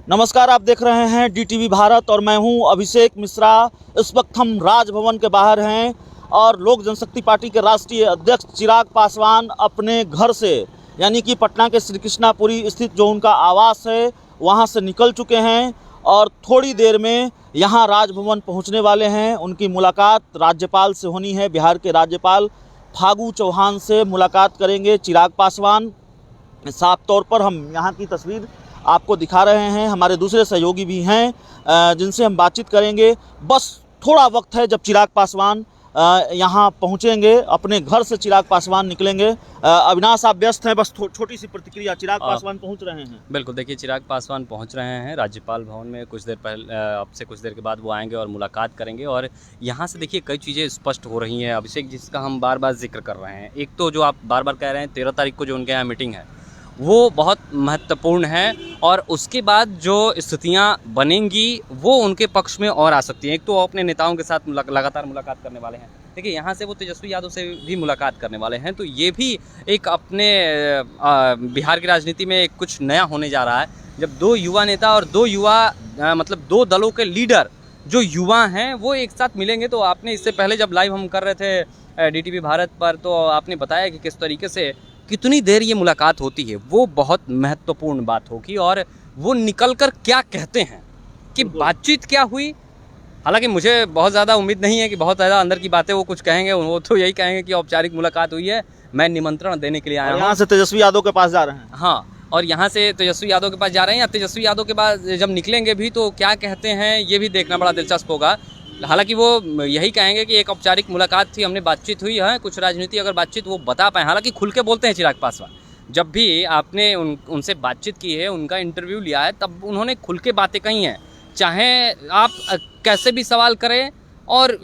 नमस्कार, आप देख रहे हैं डीटीवी भारत और मैं हूं अभिषेक मिश्रा। इस वक्त हम राजभवन के बाहर हैं और लोक जनशक्ति पार्टी के राष्ट्रीय अध्यक्ष चिराग पासवान अपने घर से यानी कि पटना के श्री कृष्णापुरी स्थित जो उनका आवास है वहां से निकल चुके हैं और थोड़ी देर में यहां राजभवन पहुंचने वाले हैं। उनकी मुलाकात राज्यपाल से होनी है। बिहार के राज्यपाल फागू चौहान से मुलाकात करेंगे चिराग पासवान। साफ तौर पर हम यहाँ की तस्वीर आपको दिखा रहे हैं। हमारे दूसरे सहयोगी भी हैं जिनसे हम बातचीत करेंगे। बस थोड़ा वक्त है जब चिराग पासवान यहाँ पहुँचेंगे। अपने घर से चिराग पासवान निकलेंगे। अविनाश, आप व्यस्त हैं, बस छोटी सी प्रतिक्रिया। चिराग पासवान पहुँच रहे हैं। बिल्कुल, देखिए चिराग पासवान पहुंच रहे हैं राज्यपाल भवन में। कुछ देर पहले, अब से कुछ देर के बाद वो आएंगे और मुलाकात करेंगे। और यहाँ से देखिए कई चीज़ें स्पष्ट हो रही हैं अभिषेक, जिसका हम बार बार जिक्र कर रहे हैं। एक तो जो आप बार बार कह रहे हैं 13 तारीख को जो उनके यहाँ मीटिंग है वो बहुत महत्वपूर्ण है, और उसके बाद जो स्थितियां बनेंगी वो उनके पक्ष में और आ सकती हैं। एक तो वो अपने नेताओं के साथ लगातार मुलाकात करने वाले हैं। देखिए यहाँ से वो तेजस्वी यादव से भी मुलाकात करने वाले हैं, तो ये भी एक अपने बिहार की राजनीति में कुछ नया होने जा रहा है। जब दो युवा नेता और दो युवा मतलब दो दलों के लीडर जो युवा हैं वो एक साथ मिलेंगे, तो आपने इससे पहले जब लाइव हम कर रहे थे डीटीवी भारत पर, तो आपने बताया कि किस तरीके से कितनी देर ये मुलाकात होती है, वो बहुत महत्वपूर्ण बात होगी। और वो निकल कर क्या कहते हैं कि बातचीत क्या हुई। हालांकि मुझे बहुत ज़्यादा उम्मीद नहीं है कि बहुत ज़्यादा अंदर की बातें वो कुछ कहेंगे। वो तो यही कहेंगे कि औपचारिक मुलाकात हुई है, मैं निमंत्रण देने के लिए आया हूँ। यहाँ से तेजस्वी यादव के पास जा रहे हैं। हाँ, और यहाँ से तेजस्वी यादव के पास जा रहे हैं, या तेजस्वी यादव के पास जब निकलेंगे भी तो क्या कहते हैं ये भी देखना बड़ा दिलचस्प होगा। हालांकि वो यही कहेंगे कि एक औपचारिक मुलाकात थी, हमने बातचीत हुई है, कुछ राजनीति अगर बातचीत वो बता पाएँ। हालांकि खुल के बोलते हैं चिराग पासवान। जब भी आपने उनसे बातचीत की है, उनका इंटरव्यू लिया है, तब उन्होंने खुल के बातें कही हैं। चाहे आप कैसे भी सवाल करें और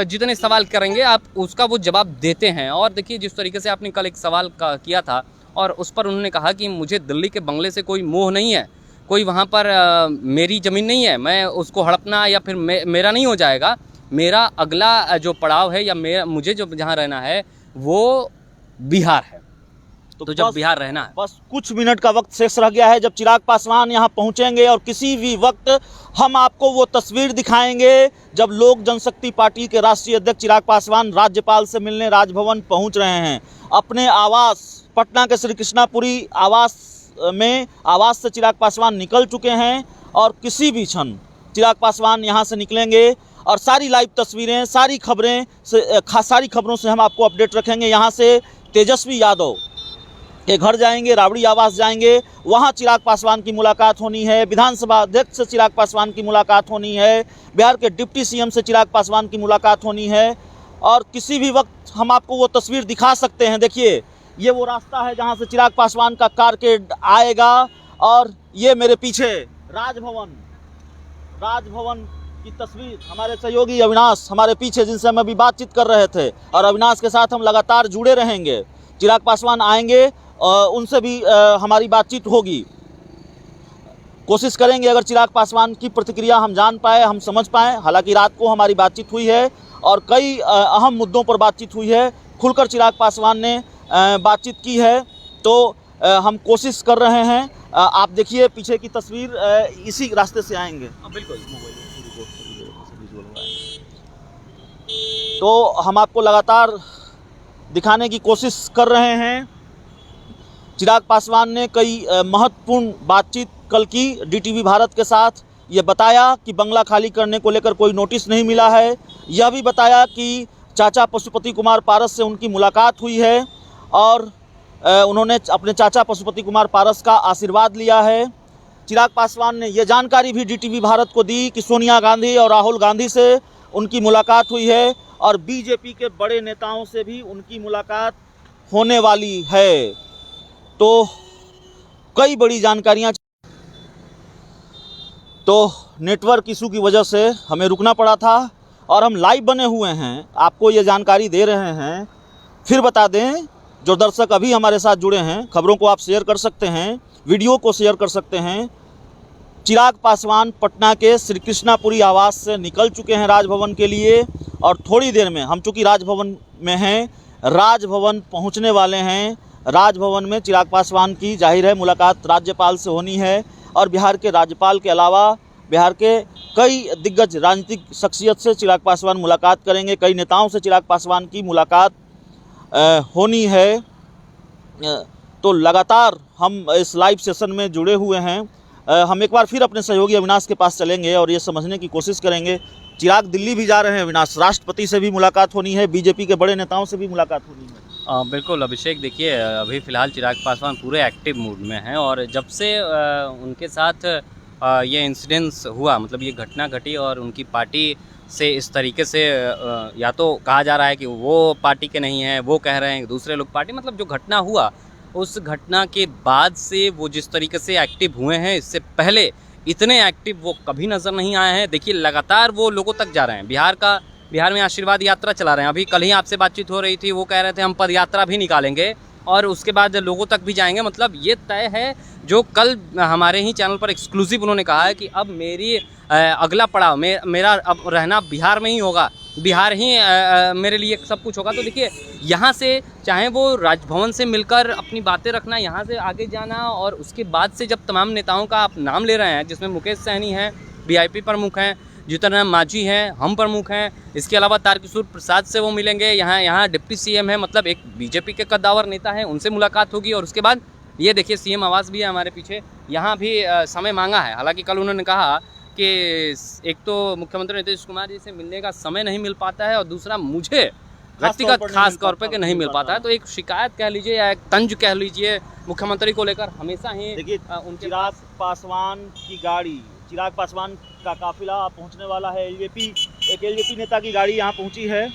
जितने सवाल करेंगे आप उसका वो जवाब देते हैं। और देखिए जिस तरीके से आपने कल एक सवाल किया था और उस पर उन्होंने कहा कि मुझे दिल्ली के बंगले से कोई मोह नहीं है, कोई वहाँ पर मेरी ज़मीन नहीं है, मैं उसको हड़पना या फिर मेरा नहीं हो जाएगा। मेरा अगला जो पड़ाव है या मुझे जो जहाँ रहना है वो बिहार है, तो जब बिहार रहना है। बस कुछ मिनट का वक्त शेष रह गया है जब चिराग पासवान यहाँ पहुँचेंगे और किसी भी वक्त हम आपको वो तस्वीर दिखाएंगे जब लोक जनशक्ति पार्टी के राष्ट्रीय अध्यक्ष चिराग पासवान राज्यपाल से मिलने राजभवन पहुँच रहे हैं। अपने आवास पटना के श्री कृष्णापुरी आवास से चिराग पासवान निकल चुके हैं और किसी भी क्षण चिराग पासवान यहाँ से निकलेंगे और सारी लाइव तस्वीरें, सारी खबरों से हम आपको अपडेट रखेंगे। यहाँ से तेजस्वी यादव के घर जाएंगे, राबड़ी आवास जाएंगे, वहाँ चिराग पासवान की मुलाकात होनी है। विधानसभा अध्यक्ष से चिराग पासवान की मुलाकात होनी है। बिहार के डिप्टी सीएम से चिराग पासवान की मुलाकात होनी है और किसी भी वक्त हम आपको वो तस्वीर दिखा सकते हैं। देखिए ये वो रास्ता है जहाँ से चिराग पासवान का कारकेड आएगा और ये मेरे पीछे राजभवन की तस्वीर। हमारे सहयोगी अविनाश हमारे पीछे, जिनसे हम अभी बातचीत कर रहे थे, और अविनाश के साथ हम लगातार जुड़े रहेंगे। चिराग पासवान आएंगे, उनसे भी हमारी बातचीत होगी। कोशिश करेंगे अगर चिराग पासवान की प्रतिक्रिया हम जान पाए, हम समझ पाएँ। हालांकि रात को हमारी बातचीत हुई है और कई अहम मुद्दों पर बातचीत हुई है। खुलकर चिराग पासवान ने बातचीत की है, तो हम कोशिश कर रहे हैं। आप देखिए पीछे की तस्वीर, इसी रास्ते से आएंगे। बिल्कुल, तो हम आपको लगातार दिखाने की कोशिश कर रहे हैं। चिराग पासवान ने कई महत्वपूर्ण बातचीत कल की डीटीवी भारत के साथ। ये बताया कि बंगला खाली करने को लेकर कोई नोटिस नहीं मिला है। यह भी बताया कि चाचा पशुपति कुमार पारस से उनकी मुलाकात हुई है और उन्होंने अपने चाचा पशुपति कुमार पारस का आशीर्वाद लिया है। चिराग पासवान ने यह जानकारी भी डीटीवी भारत को दी कि सोनिया गांधी और राहुल गांधी से उनकी मुलाकात हुई है और बीजेपी के बड़े नेताओं से भी उनकी मुलाकात होने वाली है। तो कई बड़ी जानकारियां। तो नेटवर्क इशू की वजह से हमें रुकना पड़ा था और हम लाइव बने हुए हैं, आपको ये जानकारी दे रहे हैं। फिर बता दें, जो दर्शक अभी हमारे साथ जुड़े हैं, खबरों को आप शेयर कर सकते हैं, वीडियो को शेयर कर सकते हैं। चिराग पासवान पटना के श्री कृष्णापुरी आवास से निकल चुके हैं राजभवन के लिए और थोड़ी देर में हम चूँकि राजभवन में हैं, राजभवन पहुंचने वाले हैं। राजभवन में चिराग पासवान की जाहिर है मुलाकात राज्यपाल से होनी है। और बिहार के राज्यपाल के अलावा बिहार के कई दिग्गज राजनीतिक शख्सियत से चिराग पासवान मुलाकात करेंगे। कई नेताओं से चिराग पासवान की मुलाकात होनी है। तो लगातार हम इस लाइव सेशन में जुड़े हुए हैं। हम एक बार फिर अपने सहयोगी अविनाश के पास चलेंगे और ये समझने की कोशिश करेंगे। चिराग दिल्ली भी जा रहे हैं अविनाश, राष्ट्रपति से भी मुलाकात होनी है, बीजेपी के बड़े नेताओं से भी मुलाकात होनी है। बिल्कुल अभिषेक, देखिए अभी फ़िलहाल चिराग पासवान पूरे एक्टिव मूड में हैं और जब से उनके साथ ये इंसिडेंस हुआ, मतलब ये घटना घटी और उनकी पार्टी से इस तरीके से या तो कहा जा रहा है कि वो पार्टी के नहीं हैं, वो कह रहे हैं दूसरे लोग पार्टी, मतलब जो घटना हुआ उस घटना के बाद से वो जिस तरीके से एक्टिव हुए हैं, इससे पहले इतने एक्टिव वो कभी नज़र नहीं आए हैं। देखिए लगातार वो लोगों तक जा रहे हैं। बिहार में आशीर्वाद यात्रा चला रहे हैं। अभी कल ही आपसे बातचीत हो रही थी, वो कह रहे थे हम पद यात्रा भी निकालेंगे और उसके बाद लोगों तक भी जाएंगे। मतलब ये तय है। जो कल हमारे ही चैनल पर एक्सक्लूसिव उन्होंने कहा है कि अब मेरी अगला पड़ाव मेरा अब रहना बिहार में ही होगा, बिहार ही मेरे लिए सब कुछ होगा। तो देखिए यहाँ से चाहे वो राजभवन से मिलकर अपनी बातें रखना, यहाँ से आगे जाना और उसके बाद से जब तमाम नेताओं का आप नाम ले रहे हैं, जिसमें मुकेश सहनी हैं, वीआईपी प्रमुख हैं, जीतन राम मांझी हैं, हम प्रमुख हैं, इसके अलावा तारकिशोर प्रसाद से वो मिलेंगे, यहाँ डिप्टी सीएम है, मतलब एक बीजेपी के कद्दावर नेता हैं, उनसे मुलाकात होगी। और उसके बाद ये देखिए सीएम आवास भी है हमारे पीछे, यहाँ भी समय मांगा है। हालांकि कल उन्होंने कहा कि एक तो मुख्यमंत्री नीतीश कुमार जी से मिलने का समय नहीं मिल पाता है और दूसरा मुझे व्यक्तिगत खास तौर पर नहीं मिल पाता है। तो एक शिकायत कह लीजिए या एक तंज कह लीजिए मुख्यमंत्री को लेकर हमेशा ही। देखिए चिराग पासवान की गाड़ी, चिराग पासवान का काफिला पहुंचने वाला है। एक एलजेपी नेता की गाड़ी यहाँ पहुंची है।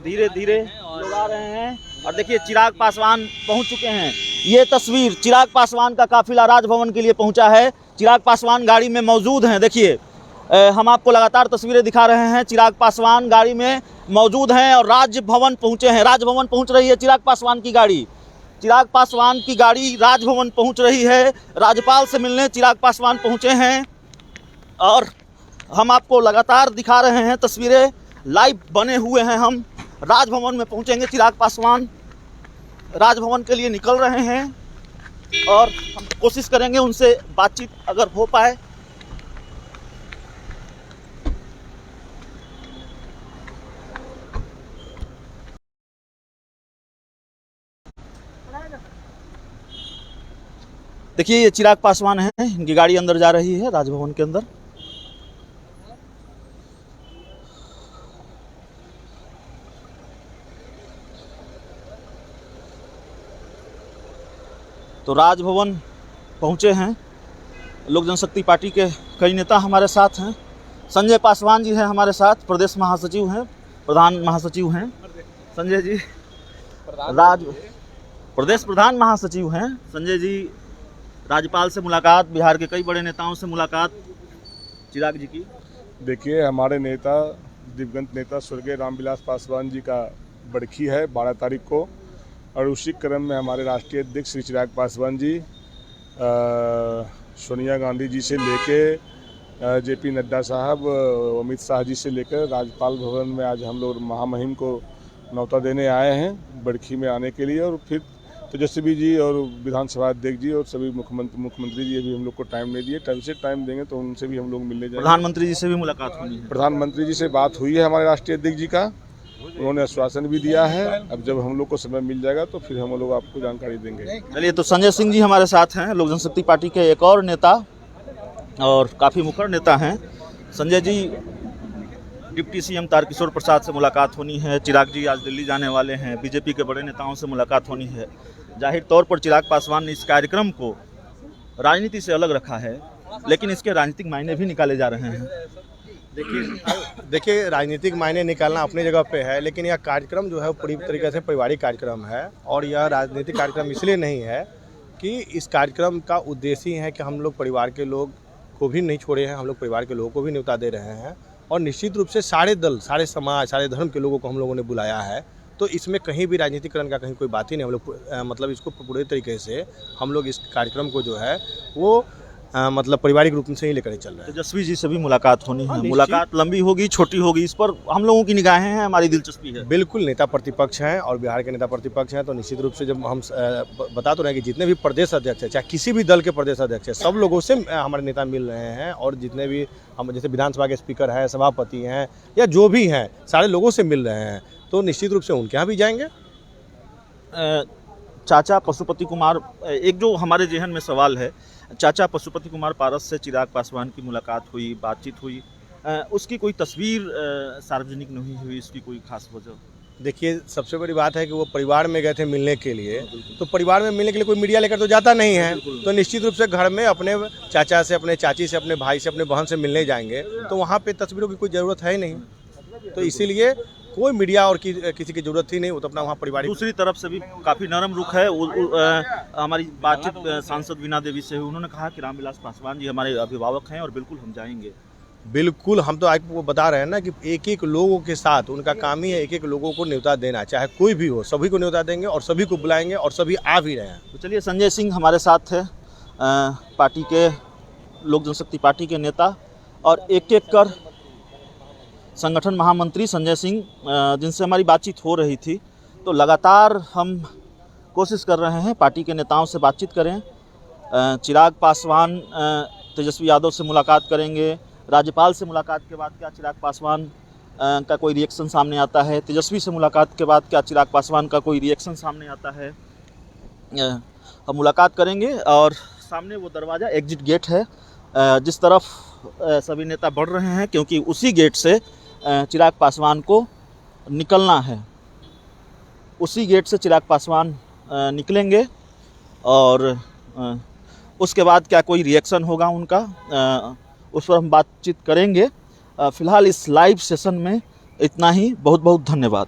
धीरे धीरे लोग आ रहे हैं और देखिए चिराग पासवान पहुंच चुके हैं। ये तस्वीर, चिराग पासवान का काफिला राजभवन के लिए पहुंचा है। चिराग पासवान गाड़ी में मौजूद हैं। देखिए हम आपको लगातार तस्वीरें दिखा रहे हैं। चिराग पासवान गाड़ी में मौजूद हैं और राजभवन पहुंचे हैं। राजभवन पहुंच रही है चिराग पासवान की गाड़ी। चिराग पासवान की गाड़ी राजभवन पहुंच रही है। राज्यपाल से मिलने चिराग पासवान पहुंचे हैं और हम आपको लगातार दिखा रहे हैं तस्वीरें, लाइव बने हुए हैं। हम राजभवन में पहुंचेंगे। चिराग पासवान राजभवन के लिए निकल रहे हैं और हम कोशिश करेंगे उनसे बातचीत अगर हो पाए। देखिए ये चिराग पासवान हैं, इनकी गाड़ी अंदर जा रही है राजभवन के अंदर। तो राजभवन पहुंचे हैं। लोक जनशक्ति पार्टी के कई नेता हमारे साथ हैं। संजय पासवान जी हैं हमारे साथ, प्रदेश महासचिव हैं, प्रधान महासचिव हैं संजय जी। प्रदेश प्रधान महासचिव हैं संजय जी। राज्यपाल से मुलाकात, बिहार के कई बड़े नेताओं से मुलाकात चिराग जी की। देखिए हमारे नेता, दिवंगत नेता स्वर्गीय रामविलास पासवान जी का बरखी है 12 तारीख को और उसी क्रम में हमारे राष्ट्रीय अध्यक्ष श्री चिराग पासवान जी सोनिया गांधी जी से लेके जेपी नड्डा साहब, अमित शाह जी से लेकर राज्यपाल भवन में आज हम लोग महामहिम को न्योता देने आए हैं बरखी में आने के लिए। और फिर तेजस्वी जी और विधानसभा अध्यक्ष जी और सभी मुख्यमंत्री जी अभी हम लोग को टाइम नहीं दिए। टाइम से टाइम देंगे तो उनसे भी हम लोग मिलने जाएंगे। प्रधानमंत्री जी से भी मुलाकात हुई है। प्रधानमंत्री जी से बात हुई है हमारे राष्ट्रीय अध्यक्ष जी का, उन्होंने आश्वासन भी दिया है। अब जब हम लोग को समय मिल जाएगा तो फिर हम लोग आपको जानकारी देंगे। चलिए, तो संजय सिंह जी हमारे साथ हैं, लोक जनशक्ति पार्टी के एक और नेता और काफ़ी मुखर नेता हैं। संजय जी, डिप्टी सीएम तारकिशोर प्रसाद से मुलाकात होनी है। चिराग जी आज दिल्ली जाने वाले हैं। बीजेपी के बड़े नेताओं से मुलाकात होनी है। जाहिर तौर पर चिराग पासवान ने इस कार्यक्रम को राजनीति से अलग रखा है, लेकिन इसके राजनीतिक मायने भी निकाले जा रहे हैं। देखिए राजनीतिक मायने निकालना अपनी जगह पे है, लेकिन यह कार्यक्रम जो है वो पूरी तरीके से पारिवारिक कार्यक्रम है और यह राजनीतिक कार्यक्रम इसलिए नहीं है कि इस कार्यक्रम का उद्देश्य ही है कि हम लोग परिवार के लोग को भी नहीं छोड़े हैं, हम लोग परिवार के लोगों को भी न्योता दे रहे हैं और निश्चित रूप से सारे दल, सारे समाज, सारे धर्म के लोगों को हम लोगों ने बुलाया है। तो इसमें कहीं भी राजनीतिकरण का कहीं कोई बात ही नहीं। हम लोग मतलब इसको पूरे तरीके से हम लोग इस कार्यक्रम को जो है वो मतलब पारिवारिक रूप से ही लेकर चल रहे हैं। तेजस्वी जी से भी मुलाकात होनी है, निश्चित। मुलाकात लंबी होगी छोटी होगी, इस पर हम लोगों की निगाहें हैं, हमारी दिलचस्पी है। बिल्कुल नेता प्रतिपक्ष हैं और बिहार के नेता प्रतिपक्ष हैं, तो निश्चित रूप से जब हम बता तो रहे हैं कि जितने भी प्रदेश अध्यक्ष हैं, चाहे किसी भी दल के प्रदेश अध्यक्ष हैं, सब लोगों से हमारे नेता मिल रहे हैं। और जितने भी हम जैसे विधानसभा के स्पीकर हैं, सभापति हैं या जो भी हैं, सारे लोगों से मिल रहे हैं, तो निश्चित रूप से उनके यहाँ भी जाएंगे। चाचा पशुपति कुमार, एक जो हमारे जहन में सवाल है, चाचा पशुपति कुमार पारस से चिराग पासवान की मुलाकात हुई, बातचीत हुई, उसकी कोई तस्वीर सार्वजनिक नहीं हुई, इसकी कोई खास वजह? देखिए, सबसे बड़ी बात है कि वो परिवार में गए थे मिलने के लिए, तो परिवार में मिलने के लिए कोई मीडिया लेकर तो जाता नहीं है, तो निश्चित रूप से घर में अपने चाचा से, अपने चाची से, अपने भाई से, अपने बहन से मिलने जाएंगे, तो वहाँ पे तस्वीरों की कोई ज़रूरत है ही नहीं, तो इसीलिए कोई मीडिया और किसी की जरूरत ही नहीं, वो तो अपना वहाँ परिवार। दूसरी तरफ से भी काफ़ी नरम रुख है, हमारी बातचीत सांसद वीणा देवी से हुई, उन्होंने कहा कि रामविलास पासवान जी हमारे अभिभावक हैं और बिल्कुल हम जाएंगे। बिल्कुल, हम तो आपको बता रहे हैं ना कि एक एक लोगों के साथ उनका काम ही है, एक एक लोगों को न्योता देना, चाहे कोई भी हो, सभी को न्योता देंगे और सभी को बुलाएंगे और सभी आ भी रहे हैं। तो चलिए, संजय सिंह हमारे साथ है, पार्टी के, लोक जनशक्ति पार्टी के नेता और एक एक कर संगठन महामंत्री संजय सिंह, जिनसे हमारी बातचीत हो रही थी। तो लगातार हम कोशिश कर रहे हैं पार्टी के नेताओं से बातचीत करें। चिराग पासवान तेजस्वी यादव से मुलाकात करेंगे, राज्यपाल से मुलाकात के बाद क्या चिराग पासवान का कोई रिएक्शन सामने आता है, तेजस्वी से मुलाकात के बाद क्या चिराग पासवान का कोई रिएक्शन सामने आता है, हम मुलाकात करेंगे। और सामने वो दरवाज़ा, एग्जिट गेट है, जिस तरफ सभी नेता बढ़ रहे हैं, क्योंकि उसी गेट से चिराग पासवान को निकलना है, उसी गेट से चिराग पासवान निकलेंगे और उसके बाद क्या कोई रिएक्शन होगा उनका, उस पर हम बातचीत करेंगे। फ़िलहाल इस लाइव सेशन में इतना ही। बहुत बहुत धन्यवाद।